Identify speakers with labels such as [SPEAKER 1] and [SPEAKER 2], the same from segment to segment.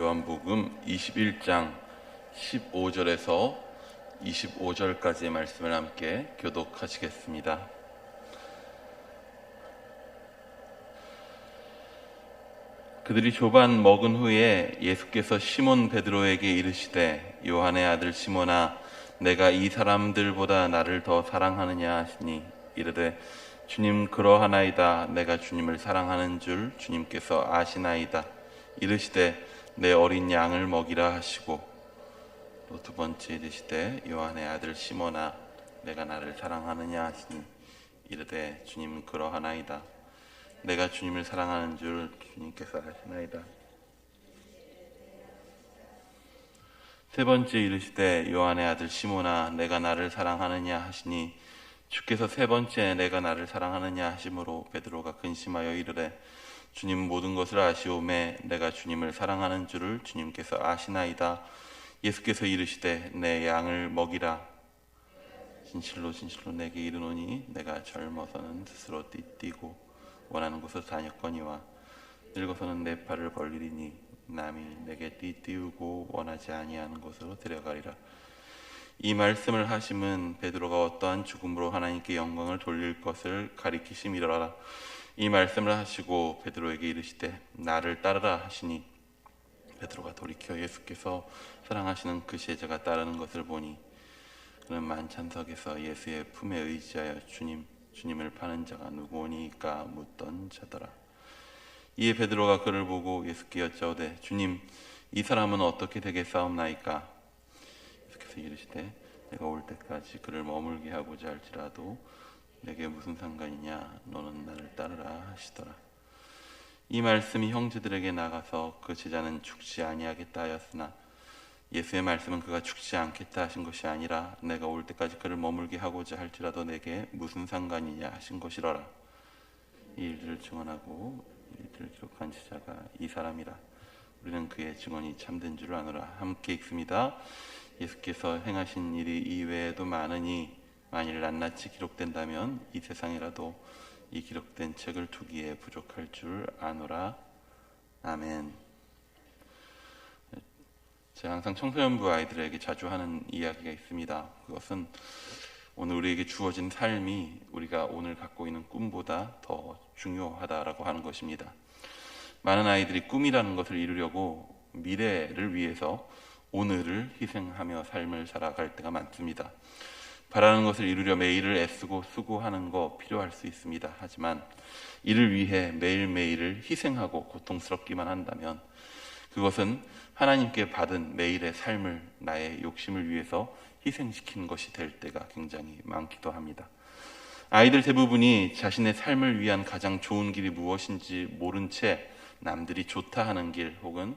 [SPEAKER 1] 요한복음 21장 15절에서 25절까지의 말씀을 함께 교독하시겠습니다. 그들이 조반 먹은 후에 예수께서 시몬 베드로에게 이르시되 요한의 아들 시몬아 내가 이 사람들보다 나를 더 사랑하느냐 하시니 이르되 주님 그러하나이다. 내가 주님을 사랑하는 줄 주님께서 아시나이다. 이르시되 내 어린 양을 먹이라 하시고 또 두 번째 이르시되 요한의 아들 시몬아 내가 나를 사랑하느냐 하시니 이르되 주님 그러하나이다. 내가 주님을 사랑하는 줄 주님께서 아시나이다. 세 번째 이르시되 요한의 아들 시몬아 내가 나를 사랑하느냐 하시니 주께서 세 번째 내가 나를 사랑하느냐 하심으로 베드로가 근심하여 이르되 주님 모든 것을 아시오매 내가 주님을 사랑하는 줄을 주님께서 아시나이다. 예수께서 이르시되 내 양을 먹이라. 진실로 진실로 내게 이르노니 내가 젊어서는 스스로 띠띠고 원하는 곳을 다녔거니와 늙어서는 내 팔을 벌리리니 남이 내게 띠띠우고 원하지 아니하는 곳으로 데려가리라. 이 말씀을 하심은 베드로가 어떠한 죽음으로 하나님께 영광을 돌릴 것을 가리키심이더라. 이 말씀을 하시고 베드로에게 이르시되 나를 따르라 하시니 베드로가 돌이켜 예수께서 사랑하시는 그 제자가 따르는 것을 보니 그는 만찬석에서 예수의 품에 의지하여 주님을 파는 자가 누구오니까 묻던 자더라. 이에 베드로가 그를 보고 예수께 여짜오되 주님 이 사람은 어떻게 되겠사옵나이까? 예수께서 이르시되 내가 올 때까지 그를 머물게 하고자 할지라도 내게 무슨 상관이냐? 너는 나를 따르라 하시더라. 이 말씀이 형제들에게 나가서 그 제자는 죽지 아니하겠다 하였으나 예수의 말씀은 그가 죽지 않겠다 하신 것이 아니라 내가 올 때까지 그를 머물게 하고자 할지라도 내게 무슨 상관이냐 하신 것이로라. 이 일들을 증언하고 이 일들을 기록한 제자가 이 사람이라. 우리는 그의 증언이 참된 줄 아노라. 함께 읽습니다. 예수께서 행하신 일이 이외에도 많으니 만일 낱낱이 기록된다면 이 세상이라도 이 기록된 책을 두기에 부족할 줄 아노라. 아멘. 제가 항상 청소년부 아이들에게 자주 하는 이야기가 있습니다. 그것은 오늘 우리에게 주어진 삶이 우리가 오늘 갖고 있는 꿈보다 더 중요하다라고 하는 것입니다. 많은 아이들이 꿈이라는 것을 이루려고 미래를 위해서 오늘을 희생하며 삶을 살아갈 때가 많습니다. 바라는 것을 이루려 매일을 애쓰고 수고하는 거 필요할 수 있습니다. 하지만 이를 위해 매일매일을 희생하고 고통스럽기만 한다면 그것은 하나님께 받은 매일의 삶을 나의 욕심을 위해서 희생시키는 것이 될 때가 굉장히 많기도 합니다. 아이들 대부분이 자신의 삶을 위한 가장 좋은 길이 무엇인지 모른 채 남들이 좋다 하는 길 혹은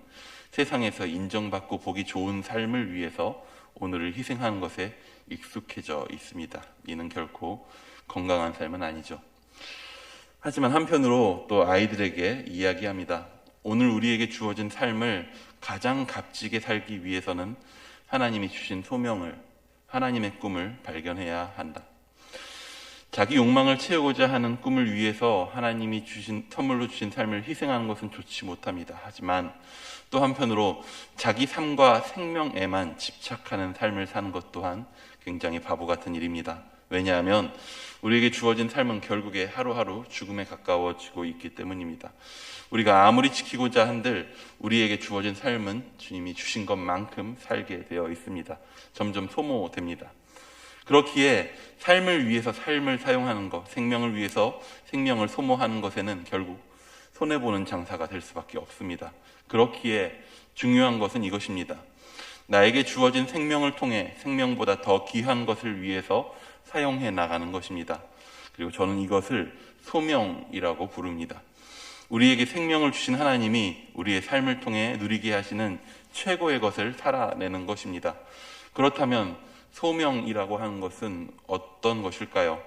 [SPEAKER 1] 세상에서 인정받고 보기 좋은 삶을 위해서 오늘을 희생하는 것에 익숙해져 있습니다. 이는 결코 건강한 삶은 아니죠. 하지만 한편으로 또 아이들에게 이야기합니다. 오늘 우리에게 주어진 삶을 가장 값지게 살기 위해서는 하나님이 주신 소명을, 하나님의 꿈을 발견해야 한다. 자기 욕망을 채우고자 하는 꿈을 위해서 하나님이 선물로 주신 삶을 희생하는 것은 좋지 못합니다. 하지만 또 한편으로 자기 삶과 생명에만 집착하는 삶을 사는 것 또한 굉장히 바보 같은 일입니다. 왜냐하면 우리에게 주어진 삶은 결국에 하루하루 죽음에 가까워지고 있기 때문입니다. 우리가 아무리 지키고자 한들 우리에게 주어진 삶은 주님이 주신 것만큼 살게 되어 있습니다. 점점 소모됩니다. 그렇기에 삶을 위해서 삶을 사용하는 것, 생명을 위해서 생명을 소모하는 것에는 결국 손해보는 장사가 될 수밖에 없습니다. 그렇기에 중요한 것은 이것입니다. 나에게 주어진 생명을 통해 생명보다 더 귀한 것을 위해서 사용해 나가는 것입니다. 그리고 저는 이것을 소명이라고 부릅니다. 우리에게 생명을 주신 하나님이 우리의 삶을 통해 누리게 하시는 최고의 것을 살아내는 것입니다. 그렇다면 소명이라고 하는 것은 어떤 것일까요?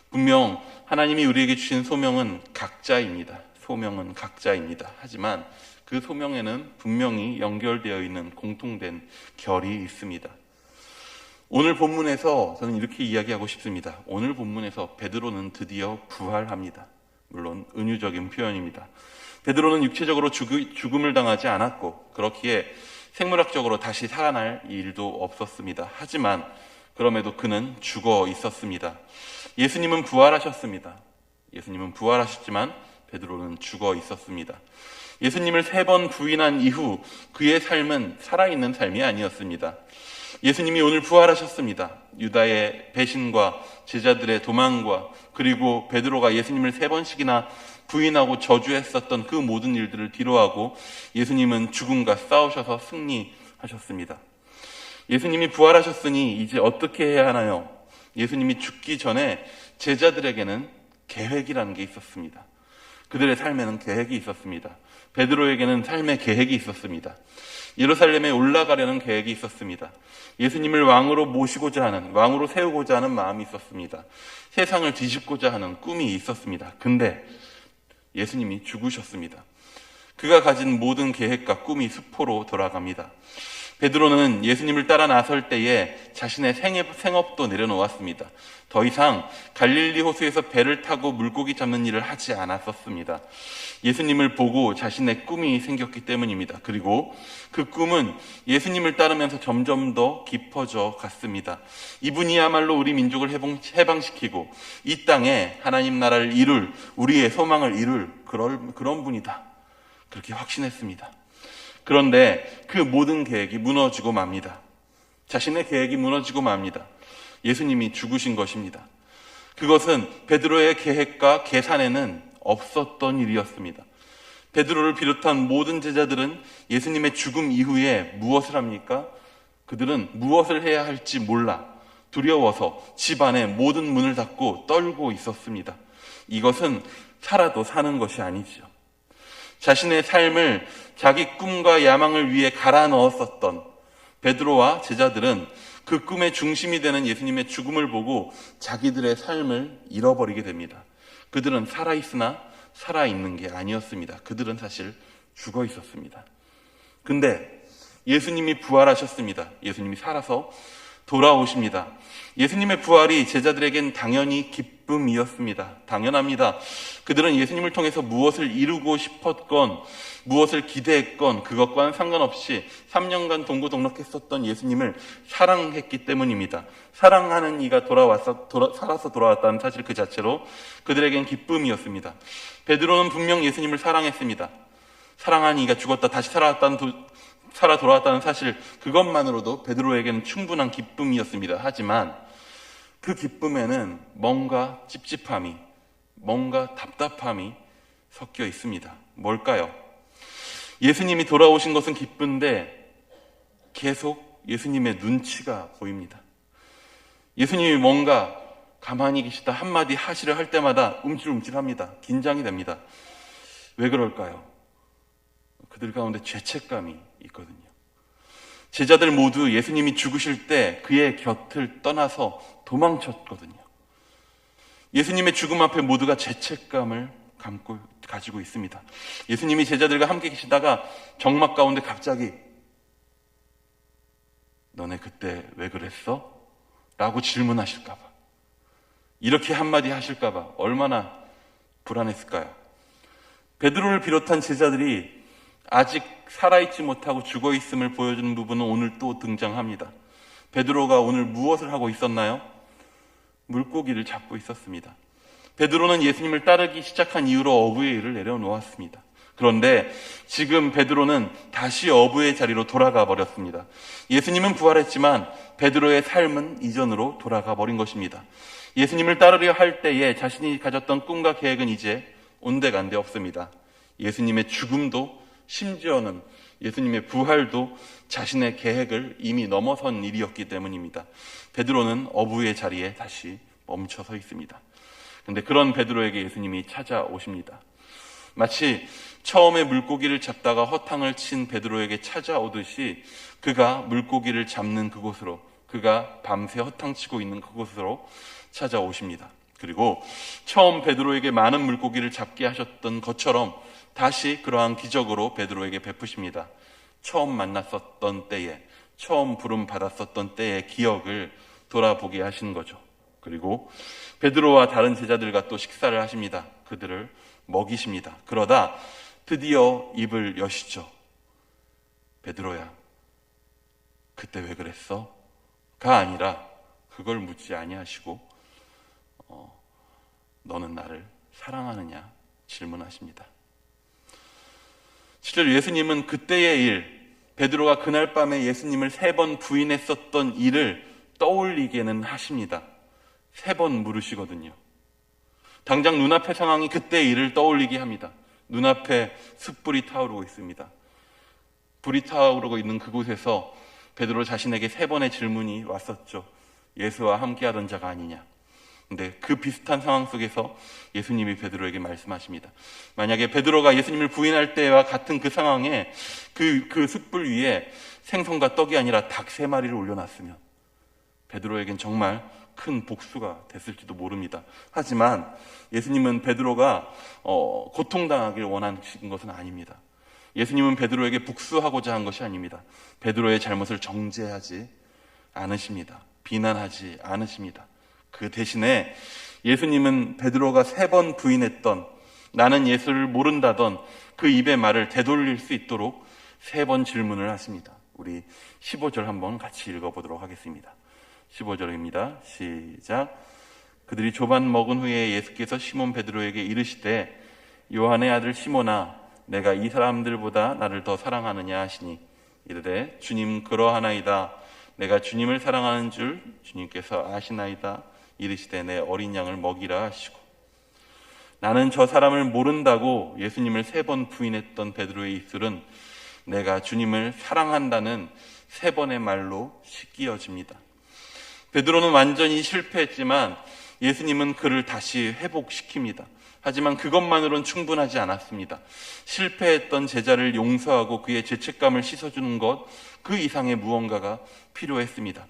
[SPEAKER 1] 분명 하나님이 우리에게 주신 소명은 각자입니다. 소명은 각자입니다. 하지만 그 소명에는 분명히 연결되어 있는 공통된 결이 있습니다. 오늘 본문에서 저는 이렇게 이야기하고 싶습니다. 오늘 본문에서 베드로는 드디어 부활합니다. 물론 은유적인 표현입니다. 베드로는 육체적으로 죽음을 당하지 않았고 그렇기에 생물학적으로 다시 살아날 일도 없었습니다. 하지만 그럼에도 그는 죽어 있었습니다. 예수님은 부활하셨습니다. 예수님은 부활하셨지만 베드로는 죽어 있었습니다. 예수님을 3번 부인한 이후 그의 삶은 살아있는 삶이 아니었습니다. 예수님이 오늘 부활하셨습니다. 유다의 배신과 제자들의 도망과 그리고 베드로가 예수님을 3번씩이나 부인하고 저주했었던 그 모든 일들을 뒤로하고 예수님은 죽음과 싸우셔서 승리하셨습니다. 예수님이 부활하셨으니 이제 어떻게 해야 하나요? 예수님이 죽기 전에 제자들에게는 계획이라는 게 있었습니다. 그들의 삶에는 계획이 있었습니다. 베드로에게는 삶의 계획이 있었습니다. 예루살렘에 올라가려는 계획이 있었습니다. 예수님을 왕으로 모시고자 하는, 왕으로 세우고자 하는 마음이 있었습니다. 세상을 뒤집고자 하는 꿈이 있었습니다. 근데 예수님이 죽으셨습니다. 그가 가진 모든 계획과 꿈이 수포로 돌아갑니다. 베드로는 예수님을 따라 나설 때에 자신의 생업도 내려놓았습니다. 더 이상 갈릴리 호수에서 배를 타고 물고기 잡는 일을 하지 않았었습니다. 예수님을 보고 자신의 꿈이 생겼기 때문입니다. 그리고 그 꿈은 예수님을 따르면서 점점 더 깊어져 갔습니다. 이분이야말로 우리 민족을 해방시키고 이 땅에 하나님 나라를 이룰, 우리의 소망을 이룰 그런 분이다. 그렇게 확신했습니다. 그런데 그 모든 계획이 무너지고 맙니다. 자신의 계획이 무너지고 맙니다. 예수님이 죽으신 것입니다. 그것은 베드로의 계획과 계산에는 없었던 일이었습니다. 베드로를 비롯한 모든 제자들은 예수님의 죽음 이후에 무엇을 합니까? 그들은 무엇을 해야 할지 몰라 두려워서 집안의 모든 문을 닫고 떨고 있었습니다. 이것은 살아도 사는 것이 아니지요. 자신의 삶을 자기 꿈과 야망을 위해 갈아 넣었었던 베드로와 제자들은 그 꿈의 중심이 되는 예수님의 죽음을 보고 자기들의 삶을 잃어버리게 됩니다. 그들은 살아있으나 살아있는 게 아니었습니다. 그들은 사실 죽어 있었습니다. 근데 예수님이 부활하셨습니다. 예수님이 살아서 돌아오십니다. 예수님의 부활이 제자들에겐 당연히 기쁨이었습니다. 당연합니다. 그들은 예수님을 통해서 무엇을 이루고 싶었건 무엇을 기대했건 그것과는 상관없이 3년간 동고동락했었던 예수님을 사랑했기 때문입니다. 사랑하는 이가 살아서 돌아왔다는 사실 그 자체로 그들에겐 기쁨이었습니다. 베드로는 분명 예수님을 사랑했습니다. 사랑한 이가 죽었다 다시 살아 돌아왔다는 사실 그것만으로도 베드로에게는 충분한 기쁨이었습니다. 하지만 그 기쁨에는 뭔가 찝찝함이, 뭔가 답답함이 섞여 있습니다. 뭘까요? 예수님이 돌아오신 것은 기쁜데 계속 예수님의 눈치가 보입니다. 예수님이 뭔가 가만히 계시다 한마디 하시려 할 때마다 움찔움찔합니다. 긴장이 됩니다. 왜 그럴까요? 그들 가운데 죄책감이 있거든요. 제자들 모두 예수님이 죽으실 때 그의 곁을 떠나서 도망쳤거든요. 예수님의 죽음 앞에 모두가 죄책감을 가지고 있습니다. 예수님이 제자들과 함께 계시다가 정막 가운데 갑자기 너네 그때 왜 그랬어? 라고 질문하실까봐, 이렇게 한마디 하실까봐 얼마나 불안했을까요? 베드로를 비롯한 제자들이 아직 살아있지 못하고 죽어있음을 보여주는 부분은 오늘 또 등장합니다. 베드로가 오늘 무엇을 하고 있었나요? 물고기를 잡고 있었습니다. 베드로는 예수님을 따르기 시작한 이후로 어부의 일을 내려놓았습니다. 그런데 지금 베드로는 다시 어부의 자리로 돌아가 버렸습니다. 예수님은 부활했지만 베드로의 삶은 이전으로 돌아가 버린 것입니다. 예수님을 따르려 할 때에 자신이 가졌던 꿈과 계획은 이제 온데간데 없습니다. 예수님의 죽음도 심지어는 예수님의 부활도 자신의 계획을 이미 넘어선 일이었기 때문입니다. 베드로는 어부의 자리에 다시 멈춰서 있습니다. 그런데 그런 베드로에게 예수님이 찾아오십니다. 마치 처음에 물고기를 잡다가 허탕을 친 베드로에게 찾아오듯이 그가 물고기를 잡는 그곳으로, 그가 밤새 허탕치고 있는 그곳으로 찾아오십니다. 그리고 처음 베드로에게 많은 물고기를 잡게 하셨던 것처럼 다시 그러한 기적으로 베드로에게 베푸십니다. 처음 만났었던 때에, 처음 부름 받았었던 때의 기억을 돌아보게 하시는 거죠. 그리고 베드로와 다른 제자들과 또 식사를 하십니다. 그들을 먹이십니다. 그러다 드디어 입을 여시죠. 베드로야, 그때 왜 그랬어? 가 아니라 그걸 묻지 아니하시고 너는 나를 사랑하느냐 질문하십니다. 실제로 예수님은 그때의 일, 베드로가 그날 밤에 예수님을 3번 부인했었던 일을 떠올리게는 하십니다. 3번 물으시거든요. 당장 눈앞의 상황이 그때의 일을 떠올리게 합니다. 눈앞에 숯불이 타오르고 있습니다. 불이 타오르고 있는 그곳에서 베드로 자신에게 3번의 질문이 왔었죠. 예수와 함께하던 자가 아니냐. 근데 그 비슷한 상황 속에서 예수님이 베드로에게 말씀하십니다. 만약에 베드로가 예수님을 부인할 때와 같은 그 상황에 그 숯불 위에 생선과 떡이 아니라 닭 3마리를 올려놨으면 베드로에겐 정말 큰 복수가 됐을지도 모릅니다. 하지만 예수님은 베드로가 고통당하길 원하신 것은 아닙니다. 예수님은 베드로에게 복수하고자 한 것이 아닙니다. 베드로의 잘못을 정죄하지 않으십니다. 비난하지 않으십니다. 그 대신에 예수님은 베드로가 3번 부인했던, 나는 예수를 모른다던 그 입의 말을 되돌릴 수 있도록 3번 질문을 하십니다. 우리 15절 한번 같이 읽어보도록 하겠습니다. 15절입니다. 시작. 그들이 조반 먹은 후에 예수께서 시몬 베드로에게 이르시되 요한의 아들 시몬아, 내가 이 사람들보다 나를 더 사랑하느냐 하시니 이르되 주님 그러하나이다. 내가 주님을 사랑하는 줄 주님께서 아시나이다. 이르시되 내 어린 양을 먹이라 하시고, 나는 저 사람을 모른다고 예수님을 3번 부인했던 베드로의 입술은 내가 주님을 사랑한다는 3번의 말로 씻기어집니다. 베드로는 완전히 실패했지만 예수님은 그를 다시 회복시킵니다. 하지만 그것만으로는 충분하지 않았습니다. 실패했던 제자를 용서하고 그의 죄책감을 씻어주는 것, 그 이상의 무언가가 필요했습니다.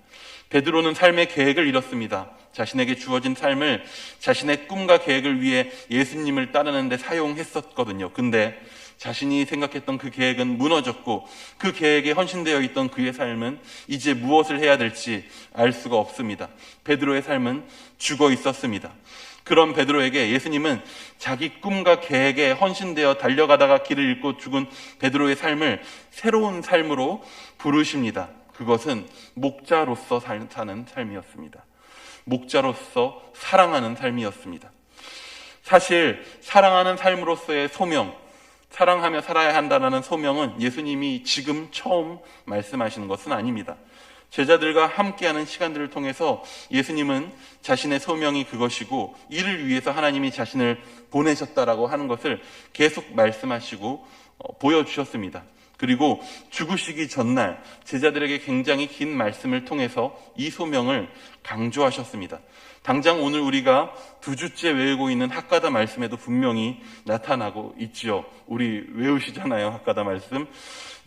[SPEAKER 1] 베드로는 삶의 계획을 잃었습니다. 자신에게 주어진 삶을 자신의 꿈과 계획을 위해 예수님을 따르는 데 사용했었거든요. 근데 자신이 생각했던 그 계획은 무너졌고 그 계획에 헌신되어 있던 그의 삶은 이제 무엇을 해야 될지 알 수가 없습니다. 베드로의 삶은 죽어 있었습니다. 그런 베드로에게 예수님은 자기 꿈과 계획에 헌신되어 달려가다가 길을 잃고 죽은 베드로의 삶을 새로운 삶으로 부르십니다. 그것은 목자로서 사는 삶이었습니다. 목자로서 사랑하는 삶이었습니다. 사실 사랑하는 삶으로서의 소명, 사랑하며 살아야 한다는 소명은 예수님이 지금 처음 말씀하시는 것은 아닙니다. 제자들과 함께하는 시간들을 통해서 예수님은 자신의 소명이 그것이고 이를 위해서 하나님이 자신을 보내셨다라고 하는 것을 계속 말씀하시고 보여주셨습니다. 그리고 죽으시기 전날 제자들에게 굉장히 긴 말씀을 통해서 이 소명을 강조하셨습니다. 당장 오늘 우리가 2주째 외우고 있는 학가다 말씀에도 분명히 나타나고 있지요. 우리 외우시잖아요, 학가다 말씀.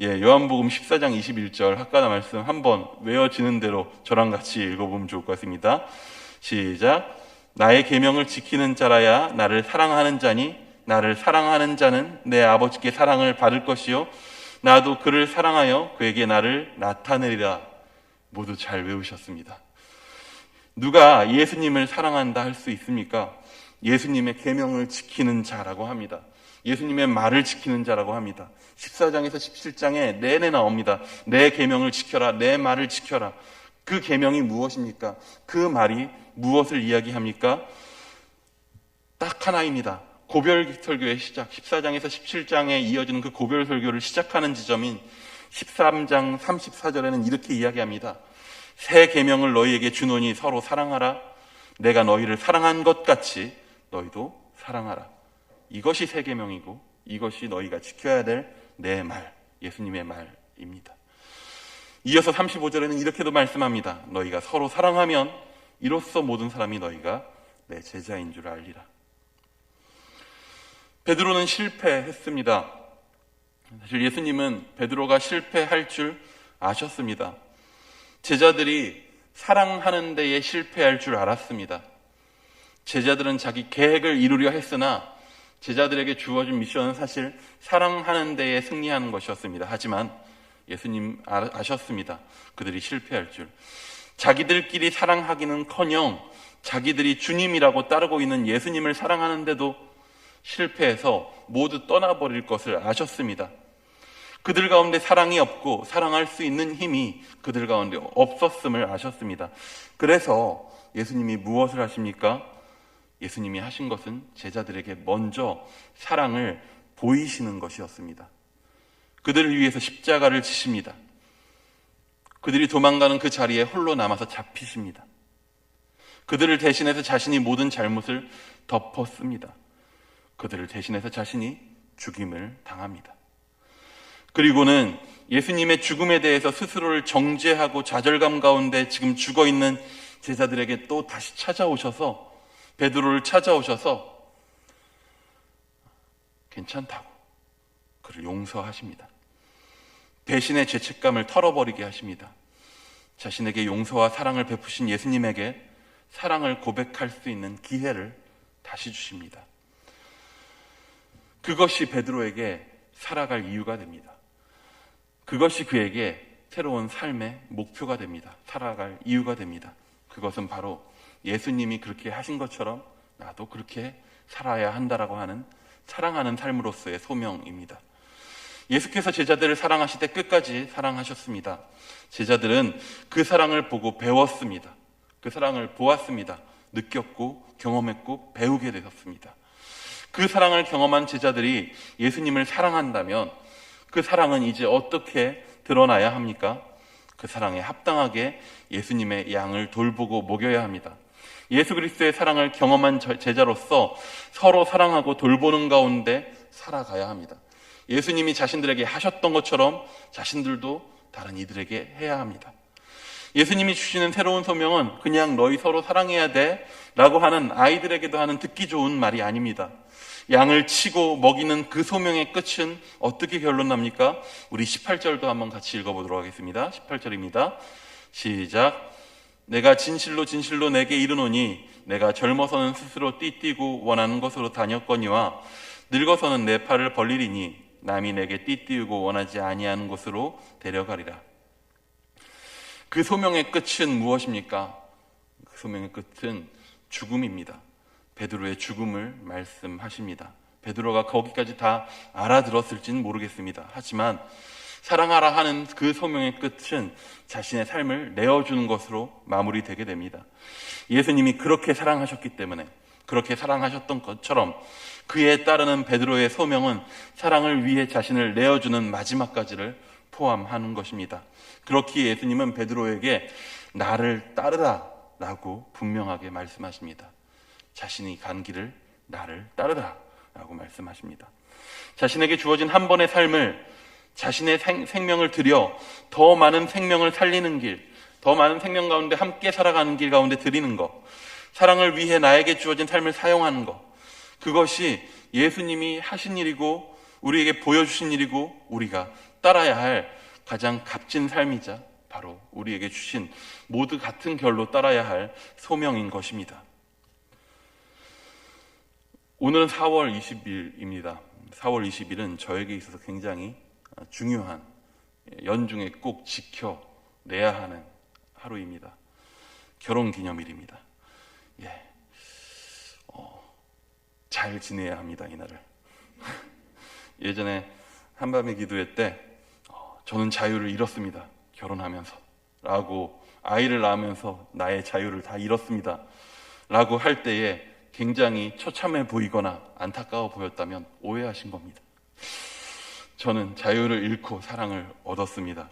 [SPEAKER 1] 요한복음 14장 21절 학가다 말씀 한번 외워지는 대로 저랑 같이 읽어보면 좋을 것 같습니다. 시작. 나의 계명을 지키는 자라야 나를 사랑하는 자니 나를 사랑하는 자는 내 아버지께 사랑을 받을 것이요 나도 그를 사랑하여 그에게 나를 나타내리라. 모두 잘 외우셨습니다. 누가 예수님을 사랑한다 할 수 있습니까? 예수님의 계명을 지키는 자라고 합니다. 예수님의 말을 지키는 자라고 합니다. 14장에서 17장에 내내 나옵니다. 내 계명을 지켜라, 내 말을 지켜라. 그 계명이 무엇입니까? 그 말이 무엇을 이야기합니까? 딱 하나입니다. 고별 설교의 시작, 14장에서 17장에 이어지는 그 고별 설교를 시작하는 지점인 13장 34절에는 이렇게 이야기합니다. 새 계명을 너희에게 주노니 서로 사랑하라. 내가 너희를 사랑한 것 같이 너희도 사랑하라. 이것이 새 계명이고 이것이 너희가 지켜야 될 내 말, 예수님의 말입니다. 이어서 35절에는 이렇게도 말씀합니다. 너희가 서로 사랑하면 이로써 모든 사람이 너희가 내 제자인 줄 알리라. 베드로는 실패했습니다. 사실 예수님은 베드로가 실패할 줄 아셨습니다. 제자들이 사랑하는 데에 실패할 줄 알았습니다. 제자들은 자기 계획을 이루려 했으나 제자들에게 주어진 미션은 사실 사랑하는 데에 승리하는 것이었습니다. 하지만 예수님 아셨습니다. 그들이 실패할 줄. 자기들끼리 사랑하기는커녕 자기들이 주님이라고 따르고 있는 예수님을 사랑하는데도 실패해서 모두 떠나버릴 것을 아셨습니다. 그들 가운데 사랑이 없고 사랑할 수 있는 힘이 그들 가운데 없었음을 아셨습니다. 그래서 예수님이 무엇을 하십니까? 예수님이 하신 것은 제자들에게 먼저 사랑을 보이시는 것이었습니다. 그들을 위해서 십자가를 지십니다. 그들이 도망가는 그 자리에 홀로 남아서 잡히십니다. 그들을 대신해서 자신이 모든 잘못을 덮었습니다. 그들을 대신해서 자신이 죽임을 당합니다. 그리고는 예수님의 죽음에 대해서 스스로를 정죄하고 좌절감 가운데 지금 죽어있는 제자들에게 또 다시 찾아오셔서, 베드로를 찾아오셔서 괜찮다고 그를 용서하십니다. 배신의 죄책감을 털어버리게 하십니다. 자신에게 용서와 사랑을 베푸신 예수님에게 사랑을 고백할 수 있는 기회를 다시 주십니다. 그것이 베드로에게 살아갈 이유가 됩니다. 그것이 그에게 새로운 삶의 목표가 됩니다. 살아갈 이유가 됩니다. 그것은 바로 예수님이 그렇게 하신 것처럼 나도 그렇게 살아야 한다라고 하는 사랑하는 삶으로서의 소명입니다. 예수께서 제자들을 사랑하실 때 끝까지 사랑하셨습니다. 제자들은 그 사랑을 보고 배웠습니다. 그 사랑을 보았습니다. 느꼈고 경험했고 배우게 되었습니다. 그 사랑을 경험한 제자들이 예수님을 사랑한다면 그 사랑은 이제 어떻게 드러나야 합니까? 그 사랑에 합당하게 예수님의 양을 돌보고 먹여야 합니다. 예수 그리스도의 사랑을 경험한 제자로서 서로 사랑하고 돌보는 가운데 살아가야 합니다. 예수님이 자신들에게 하셨던 것처럼 자신들도 다른 이들에게 해야 합니다. 예수님이 주시는 새로운 소명은 그냥 너희 서로 사랑해야 돼 라고 하는 아이들에게도 하는 듣기 좋은 말이 아닙니다. 양을 치고 먹이는 그 소명의 끝은 어떻게 결론납니까? 우리 18절도 한번 같이 읽어보도록 하겠습니다. 18절입니다. 시작. 내가 진실로 진실로 내게 이르노니 내가 젊어서는 스스로 띠띠고 원하는 곳으로 다녔거니와 늙어서는 내 팔을 벌리리니 남이 내게 띠띠우고 원하지 아니하는 곳으로 데려가리라. 그 소명의 끝은 무엇입니까? 그 소명의 끝은 죽음입니다. 베드로의 죽음을 말씀하십니다. 베드로가 거기까지 다 알아들었을지는 모르겠습니다. 하지만 사랑하라 하는 그 소명의 끝은 자신의 삶을 내어주는 것으로 마무리되게 됩니다. 예수님이 그렇게 사랑하셨기 때문에, 그렇게 사랑하셨던 것처럼 그에 따르는 베드로의 소명은 사랑을 위해 자신을 내어주는 마지막까지를 포함하는 것입니다. 그렇기에 예수님은 베드로에게 나를 따르라 라고 분명하게 말씀하십니다. 자신이 간 길을 나를 따르라 라고 말씀하십니다. 자신에게 주어진 한 번의 삶을, 자신의 생명을 들여 더 많은 생명을 살리는 길, 더 많은 생명 가운데 함께 살아가는 길 가운데 드리는 것, 사랑을 위해 나에게 주어진 삶을 사용하는 것, 그것이 예수님이 하신 일이고 우리에게 보여주신 일이고 우리가 따라야 할 가장 값진 삶이자 바로 우리에게 주신 모두 같은 결로 따라야 할 소명인 것입니다. 오늘은 4월 20일입니다. 4월 20일은 저에게 있어서 굉장히 중요한, 연중에 꼭 지켜내야 하는 하루입니다. 결혼기념일입니다. 잘 지내야 합니다, 이날을. 예전에 한밤의 기도회 때 저는 자유를 잃었습니다. 결혼하면서 라고, 아이를 낳으면서 나의 자유를 다 잃었습니다 라고 할 때에 굉장히 처참해 보이거나 안타까워 보였다면 오해하신 겁니다. 저는 자유를 잃고 사랑을 얻었습니다.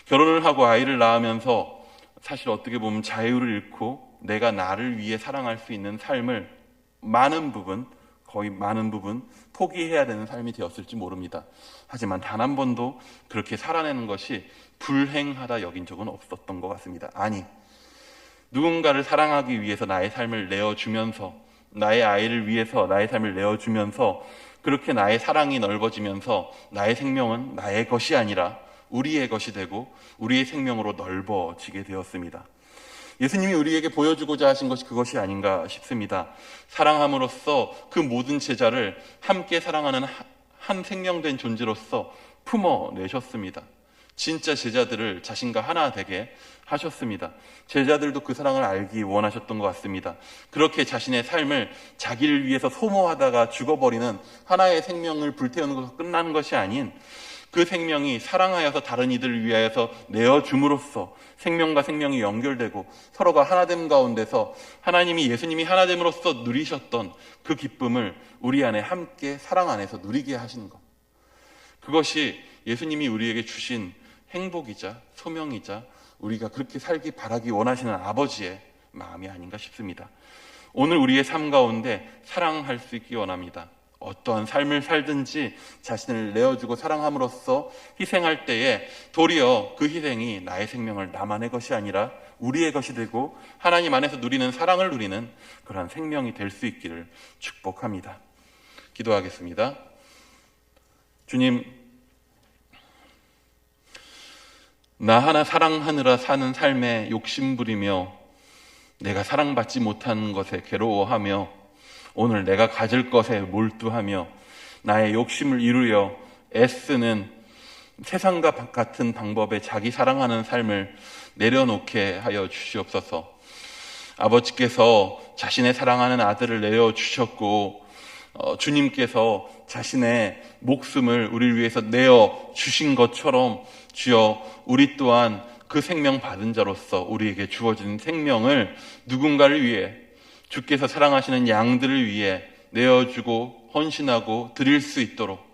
[SPEAKER 1] 결혼을 하고 아이를 낳으면서 사실 어떻게 보면 자유를 잃고 내가 나를 위해 사랑할 수 있는 삶을 거의 많은 부분 포기해야 되는 삶이 되었을지 모릅니다. 하지만 단 한 번도 그렇게 살아내는 것이 불행하다 여긴 적은 없었던 것 같습니다. 아니, 누군가를 사랑하기 위해서 나의 삶을 내어주면서, 나의 아이를 위해서 나의 삶을 내어주면서, 그렇게 나의 사랑이 넓어지면서 나의 생명은 나의 것이 아니라 우리의 것이 되고 우리의 생명으로 넓어지게 되었습니다. 예수님이 우리에게 보여주고자 하신 것이 그것이 아닌가 싶습니다. 사랑함으로써 그 모든 제자를 함께 사랑하는 한 생명된 존재로서 품어내셨습니다. 진짜 제자들을 자신과 하나 되게 하셨습니다. 제자들도 그 사랑을 알기 원하셨던 것 같습니다. 그렇게 자신의 삶을 자기를 위해서 소모하다가 죽어버리는 하나의 생명을 불태우는 것으로 끝나는 것이 아닌 그 생명이 사랑하여서 다른 이들을 위하여서 내어줌으로써 생명과 생명이 연결되고 서로가 하나됨 가운데서 하나님이 예수님이 하나됨으로써 누리셨던 그 기쁨을 우리 안에 함께 사랑 안에서 누리게 하시는 것. 그것이 예수님이 우리에게 주신 행복이자 소명이자 우리가 그렇게 살기 바라기 원하시는 아버지의 마음이 아닌가 싶습니다. 오늘 우리의 삶 가운데 사랑할 수 있기 원합니다. 어떠한 삶을 살든지 자신을 내어주고 사랑함으로써 희생할 때에 도리어 그 희생이 나의 생명을 나만의 것이 아니라 우리의 것이 되고 하나님 안에서 누리는 사랑을 누리는 그러한 생명이 될 수 있기를 축복합니다. 기도하겠습니다. 주님, 나 하나 사랑하느라 사는 삶에 욕심부리며 내가 사랑받지 못하는 것에 괴로워하며 오늘 내가 가질 것에 몰두하며 나의 욕심을 이루려 애쓰는 세상과 같은 방법의 자기 사랑하는 삶을 내려놓게 하여 주시옵소서. 아버지께서 자신의 사랑하는 아들을 내어주셨고 주님께서 자신의 목숨을 우리를 위해서 내어주신 것처럼 주여 우리 또한 그 생명 받은 자로서 우리에게 주어진 생명을 누군가를 위해 주께서 사랑하시는 양들을 위해 내어주고 헌신하고 드릴 수 있도록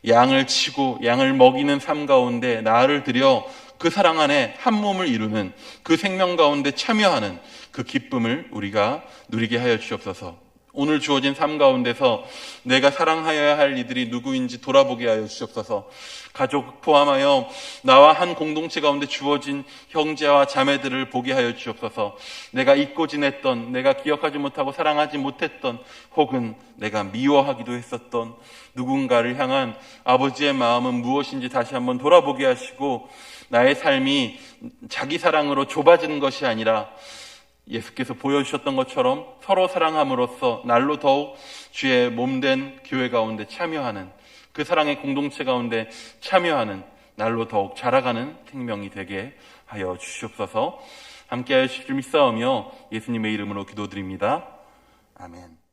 [SPEAKER 1] 양을 치고 양을 먹이는 삶 가운데 나를 들여 그 사랑 안에 한 몸을 이루는 그 생명 가운데 참여하는 그 기쁨을 우리가 누리게 하여 주옵소서. 오늘 주어진 삶 가운데서 내가 사랑하여야 할 이들이 누구인지 돌아보게 하여 주옵소서. 가족 포함하여 나와 한 공동체 가운데 주어진 형제와 자매들을 보게 하여 주옵소서. 내가 잊고 지냈던, 내가 기억하지 못하고 사랑하지 못했던, 혹은 내가 미워하기도 했었던 누군가를 향한 아버지의 마음은 무엇인지 다시 한번 돌아보게 하시고 나의 삶이 자기 사랑으로 좁아지는 것이 아니라 예수께서 보여주셨던 것처럼 서로 사랑함으로써 날로 더욱 주의 몸된 교회 가운데 참여하는 그 사랑의 공동체 가운데 참여하는 날로 더욱 자라가는 생명이 되게 하여 주시옵소서. 함께하여 주실 줄 믿사오며 예수님의 이름으로 기도드립니다. 아멘.